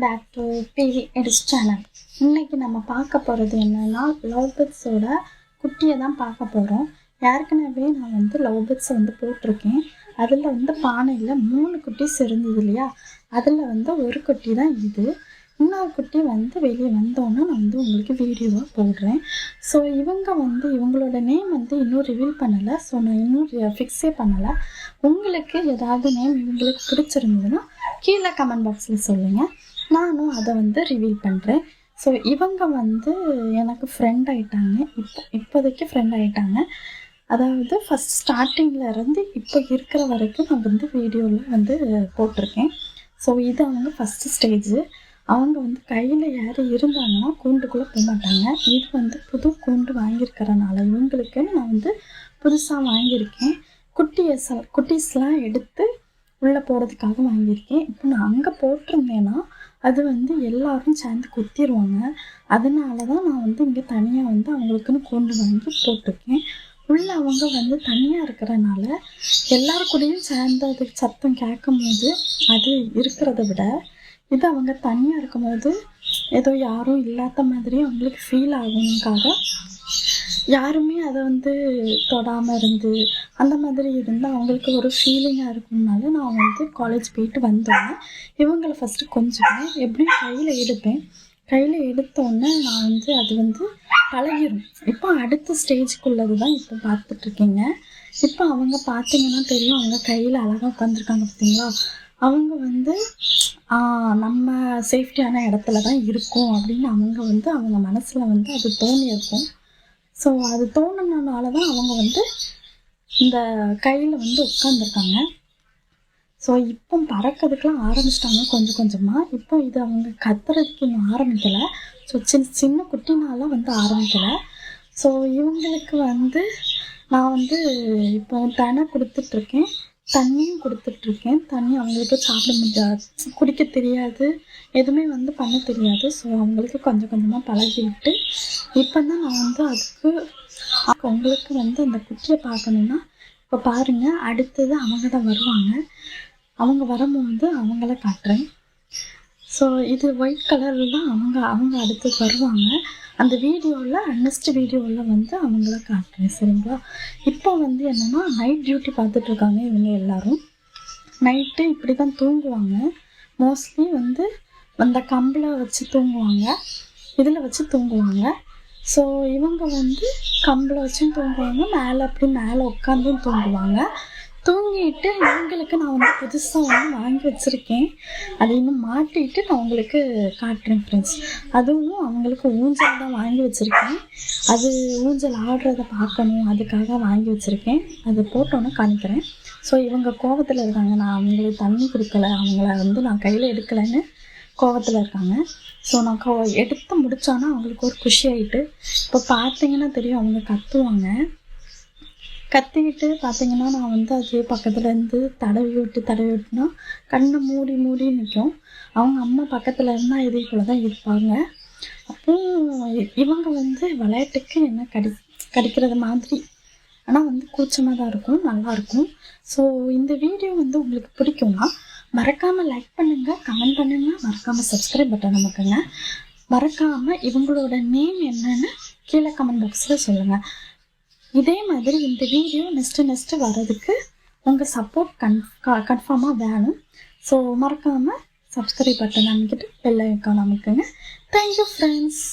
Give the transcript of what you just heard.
Back to PV edits channel. இன்றைக்கி நம்ம பார்க்க போகிறது என்னென்னா லவ் பேர்ட்ஸோட குட்டியை தான் பார்க்க போகிறோம். ஏற்கனவே நான் லவ் பேர்ட்ஸை போட்டிருக்கேன். அதில் பானையில் 3 குட்டிஸ் இருந்தது இல்லையா, அதில் ஒரு குட்டி தான் இது. இன்னொரு குட்டி வெளியே வந்தோன்னே நான் உங்களுக்கு வீடியோவாக போடுறேன். ஸோ இவங்களோட நேம் இன்னும் ரிவீல் பண்ணலை. ஸோ நான் இன்னும் ஃபிக்ஸே பண்ணலை. உங்களுக்கு ஏதாவது நேம் இவங்களுக்கு பிடிச்சிருந்ததுன்னா கீழே கமெண்ட் பாக்ஸில் சொல்லுங்கள், நானும் அதை ரிவீல் பண்ணுறேன். ஸோ இவங்க எனக்கு ஃப்ரெண்ட் ஆகிட்டாங்க. இப்போதைக்கு ஃப்ரெண்ட் ஆகிட்டாங்க. அதாவது ஃபஸ்ட் ஸ்டார்டிங்கில் இருந்து இப்போ இருக்கிற வரைக்கும் நான் வீடியோவில் போட்டிருக்கேன். ஸோ இது அவங்க ஃபஸ்ட்டு ஸ்டேஜு. அவங்க குகையில் யார் இருந்தாங்கன்னா கூண்டுக்குள்ளே போக மாட்டாங்க. இது புது கூண்டு வாங்கியிருக்கிறனால இவங்களுக்குன்னு நான் புதுசாக வாங்கியிருக்கேன். குட்டீஸ்லாம் எடுத்து உள்ளே போகிறதுக்காக வாங்கியிருக்கேன். இப்போ நான் அங்கே போட்டிருந்தேன்னா அது எல்லோரும் சேர்ந்து குத்திடுவாங்க. அதனால தான் நான் இங்கே தனியாக அவங்களுக்குன்னு கூண்டு வாங்கி போட்டிருக்கேன். உள்ளே அவங்க தனியாக இருக்கிறனால எல்லாரும் கூடயும் சேர்ந்து அதுக்கு சத்தம் கேட்கும் போது அது இருக்கிறத விட இது அவங்க தனியாக இருக்கும்போது ஏதோ யாரும் இல்லாத மாதிரி அவங்களுக்கு ஃபீல் ஆகணுக்காக யாருமே அதை தொடாமல் இருந்து அந்த மாதிரி இருந்தால் அவங்களுக்கு ஒரு ஃபீலிங்காக இருக்கும்னால நான் காலேஜ் போயிட்டு வந்தோன்னே இவங்களை ஃபஸ்ட்டு கொஞ்சம் எப்படியும் கையில் எடுத்தோன்னே நான் அது பழகிடும். இப்போ அடுத்த ஸ்டேஜுக்குள்ளது தான் இப்போ பார்த்துட்ருக்கீங்க. இப்போ அவங்க பார்த்தீங்கன்னா தெரியும், அவங்க கையில் அழகாக உட்காந்துருக்காங்க பார்த்தீங்களா. அவங்க நம்ம சேஃப்டியான இடத்துல தான் இருக்கும் அப்படின்னு அவங்க மனசில் அது தோணியிருக்கும். ஸோ அது தோணுனால தான் அவங்க இந்த கையில் உட்காந்துருக்காங்க. ஸோ இப்போ பறக்கிறதுக்கெலாம் ஆரம்பிச்சிட்டாங்க கொஞ்சம் கொஞ்சமாக. இப்போ இது அவங்க கத்துறதுக்கு இன்னும் ஆரம்பிக்கலை. ஸோ சின்ன குட்டினால ஆரம்பிக்கலை. ஸோ இவங்களுக்கு நான் இப்போ தினை கொடுத்துட்ருக்கேன், தண்ணியும் கொடுத்துட்ருக்கேன். தண்ணி அவங்களுக்கு சாப்பிட முடியாது, குடிக்க தெரியாது, எதுவுமே பண்ண தெரியாது. ஸோ அவங்களுக்கு கொஞ்சம் கொஞ்சமாக பழகி விட்டு இப்போ தான் நான் அதுக்கு உங்களுக்கு அந்த குட்டியை பார்க்கணுன்னா இப்போ பாருங்கள், அடுத்தது அவங்க தான் வருவாங்க. அவங்க வரும்போது அவங்கள காட்டுறேன். ஸோ இது ஒயிட் கலரில் தான் அவங்க அடுத்தது வருவாங்க. அந்த வீடியோவில் நெக்ஸ்ட் வீடியோவில் அவங்கள காட்டுறேன், சரிங்களா. இப்போ என்னென்னா நைட் டியூட்டி பார்த்துட்ருக்காங்க இவங்க எல்லோரும். நைட்டு இப்படி தான் தூங்குவாங்க. மோஸ்ட்லி அந்த கம்பில் வச்சு தூங்குவாங்க, இதில் வச்சு தூங்குவாங்க. ஸோ இவங்க கம்பில் வச்சும் தூங்குவாங்க, மேலே உட்காந்தும் தூங்குவாங்க. தூங்கிட்டு இவங்களுக்கு நான் புதுசாக வாங்கி வச்சுருக்கேன். அதை இன்னும் மாட்டிட்டு நான் உங்களுக்கு காட்டுறேன் ஃப்ரெண்ட்ஸ். அதுவும் அவங்களுக்கு ஊஞ்சல் தான் வாங்கி வச்சுருக்கேன். அது ஊஞ்சல் ஆடுறத பார்க்கணும், அதுக்காக வாங்கி வச்சுருக்கேன். அதை போட்டோன்னே காணிக்கிறேன். ஸோ இவங்க கோவத்தில் இருக்காங்க, நான் அவங்களுக்கு தண்ணி கொடுக்கலை, அவங்கள நான் கையில் எடுக்கலைன்னு கோவத்தில் இருக்காங்க. ஸோ நான் எடுத்து முடித்தோன்னா அவங்களுக்கு ஒரு குஷி ஆகிட்டு இப்போ பார்த்தீங்கன்னா தெரியும், அவங்க கத்திக்கிட்டு பார்த்தீங்கன்னா நான் அது பக்கத்துலேருந்து தடவி விட்டுனா கண்ணை மூடி நிற்கும். அவங்க அம்மா பக்கத்தில் இருந்தால் இதே போல் தான் இருப்பாங்க. அப்போ இவங்க விளையாட்டுக்கு என்ன கடிக்கிறது மாதிரி, ஆனால் கூச்சமாக தான் இருக்கும், நல்லாயிருக்கும். ஸோ இந்த வீடியோ உங்களுக்கு பிடிக்கும்னா மறக்காமல் லைக் பண்ணுங்கள், கமெண்ட் பண்ணுங்கள், மறக்காமல் சப்ஸ்கிரைப் பட்டன் நமக்குங்க. மறக்காமல் இவங்களோட நேம் என்னன்னு கீழே கமெண்ட் பாக்ஸில் சொல்லுங்கள். இதே மாதிரி இந்த வீடியோ நெக்ஸ்ட்டு வர்றதுக்கு உங்கள் சப்போர்ட் கன்ஃபார்மாக வேணும். ஸோ மறக்காமல் சப்ஸ்கிரைப் பட்டன் அமைக்கிட்டு பெல் ஐக்கான் அமைக்குங்க. Thank you friends.